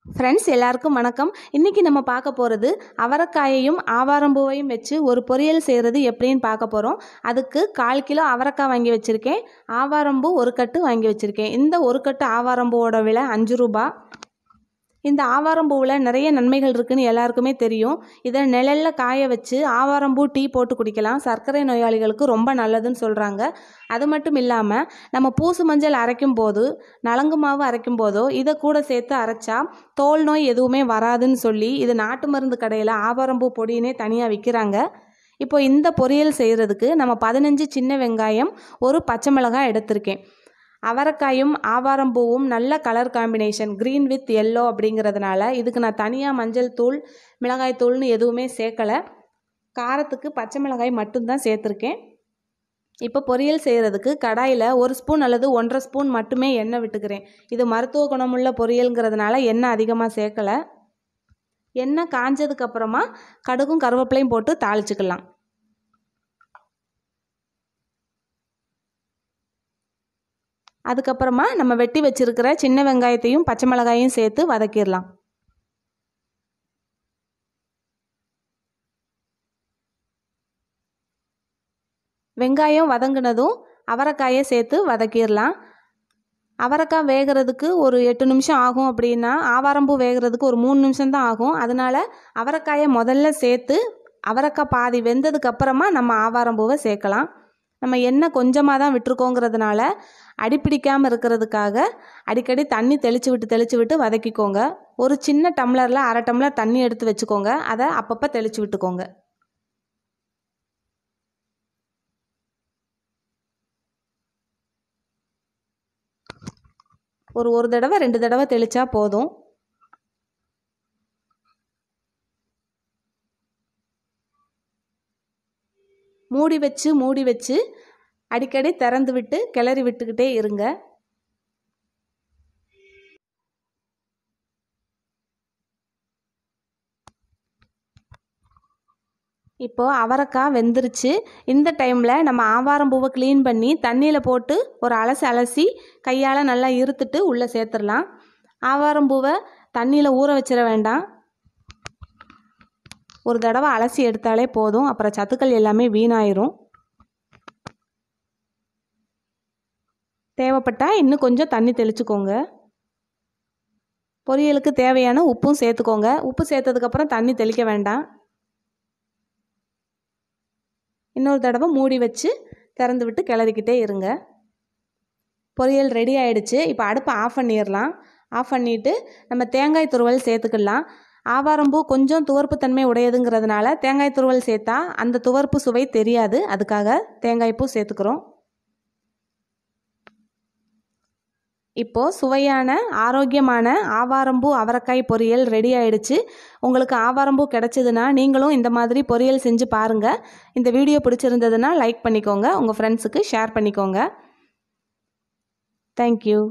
Friends எல்லாருக்கும் வணக்கம். இன்றைக்கி நம்ம பார்க்க போகிறது அவரைக்காயையும் ஆவாரம்பூவையும் வச்சு ஒரு பொரியல் செய்கிறது எப்படின்னு பார்க்க போகிறோம். அதுக்கு 1/4 கிலோ அவரைக்காய் வாங்கி வச்சுருக்கேன். ஆவாரம்பூ 1 கட்டு வாங்கி வச்சுருக்கேன். இந்த 1 கட்டு ஆவாரம்பூவோட விலை 5 ரூபா. இந்த ஆவாரம்பூவில் நிறைய நன்மைகள் இருக்குதுன்னு எல்லாருக்குமே தெரியும். இதை நிழலில் காய வச்சு ஆவாரம்பூ டீ போட்டு குடிக்கலாம். சர்க்கரை நோயாளிகளுக்கு ரொம்ப நல்லதுன்னு சொல்கிறாங்க. அது மட்டும் இல்லாமல் நம்ம பூசு மஞ்சள் அரைக்கும் போது, நலங்கு மாவு அரைக்கும் போதோ இதை கூட சேர்த்து அரைச்சா தோல் நோய் எதுவுமே வராதுன்னு சொல்லி இது நாட்டு மருந்து கடையில் ஆவாரம்பூ பொடியினே தனியாக விற்கிறாங்க. இப்போ இந்த பொரியல் செய்கிறதுக்கு நம்ம 15 சின்ன வெங்காயம், 1 பச்சை மிளகாய் எடுத்திருக்கேன். அவரைக்காயும் ஆவாரம்பூவும் நல்ல colour combination, green with yellow அப்படிங்கிறதுனால இதுக்கு நான் தனியாக மஞ்சள் தூள், மிளகாய் தூள்னு எதுவுமே சேர்க்கலை. காரத்துக்கு பச்சை மிளகாய் மட்டும்தான் சேர்த்துருக்கேன். இப்போ பொரியல் செய்கிறதுக்கு கடாயில் 1 ஸ்பூன் அல்லது 1.5 ஸ்பூன் மட்டுமே எண்ணெய் விட்டுக்கிறேன். இது மருத்துவ குணமுள்ள பொரியலுங்கிறதுனால எண்ணெய் அதிகமாக சேர்க்கலை. எண்ணெய் காஞ்சதுக்கப்புறமா கடுகும் கருவேப்பிலையும் போட்டு தாளிச்சுக்கலாம். அதுக்கப்புறமா நம்ம வெட்டி வச்சிருக்கிற சின்ன வெங்காயத்தையும் பச்சை மிளகாயையும் சேர்த்து வதக்கிடலாம். வெங்காயம் வதங்கினதும் அவரைக்காயை சேர்த்து வதக்கிடலாம். அவரைக்காய் வேகிறதுக்கு ஒரு 8 நிமிஷம் ஆகும் அப்படின்னா ஆவாரம்பூ வேகிறதுக்கு ஒரு 3 நிமிஷம் தான் ஆகும். அதனால் அவரைக்காயை முதல்ல சேர்த்து அவரைக்காய் பாதி வெந்ததுக்கப்புறமா நம்ம ஆவாரம்பூவை சேர்க்கலாம். நம்ம எண்ணெய் கொஞ்சமாக தான் விட்டுருக்கோங்கிறதுனால அடிப்பிடிக்காமல் இருக்கிறதுக்காக அடிக்கடி தண்ணி தெளித்து விட்டு வதக்கிக்கோங்க. ஒரு சின்ன டம்ளரில் 1/2 டம்ளர் தண்ணி எடுத்து வச்சுக்கோங்க. அதை அப்பப்போ தெளித்து விட்டுக்கோங்க. ஒரு தடவை 2 தடவை தெளித்தா போதும். மூடி வச்சு அடிக்கடி திறந்து விட்டு கிளறி விட்டுக்கிட்டே இருங்க. இப்போது அவரைக்காய் வெந்துருச்சு. இந்த டைமில் நம்ம ஆவாரம்பூவை க்ளீன் பண்ணி தண்ணியில் போட்டு ஒரு அலசி கையால் நல்லா இருத்துட்டு உள்ளே சேர்த்துடலாம். ஆவாரம்பூவை தண்ணியில் ஊற வச்சிட வேண்டாம். ஒரு தடவை அலசி எடுத்தாலே போதும். அப்புறம் சத்துக்கள் எல்லாமே வீணாயிரும். தேவைப்பட்டால் இன்னும் கொஞ்சம் தண்ணி தெளிச்சுக்கோங்க. பொரியலுக்கு தேவையான உப்பும் சேர்த்துக்கோங்க. உப்பு சேர்த்ததுக்கப்புறம் தண்ணி தெளிக்க வேண்டாம். இன்னொரு தடவை மூடி வச்சு திறந்து விட்டு கிளறிக்கிட்டே இருங்க. பொரியல் ரெடி ஆகிடுச்சு. இப்போ அடுப்பை ஆஃப் பண்ணிடலாம். ஆஃப் பண்ணிவிட்டு நம்ம தேங்காய் துருவல் சேர்த்துக்கலாம். ஆவாரம்பூ கொஞ்சம் துவர்ப்பு தன்மை உடையதுங்கிறதுனால தேங்காய் துருவல் சேர்த்தா அந்த துவர்ப்பு சுவை தெரியாது. அதுக்காக தேங்காய் பூ சேர்த்துக்கிறோம். இப்போது சுவையான ஆரோக்கியமான ஆவாரம்பூ அவரைக்காய் பொரியல் ரெடி ஆகிடுச்சு. உங்களுக்கு ஆவாரம்பூ கிடச்சிதுன்னா நீங்களும் இந்த மாதிரி பொரியல் செஞ்சு பாருங்கள். இந்த வீடியோ பிடிச்சிருந்ததுன்னா லைக் பண்ணிக்கோங்க. உங்கள் ஃப்ரெண்ட்ஸுக்கு ஷேர் பண்ணிக்கோங்க. தேங்க்யூ.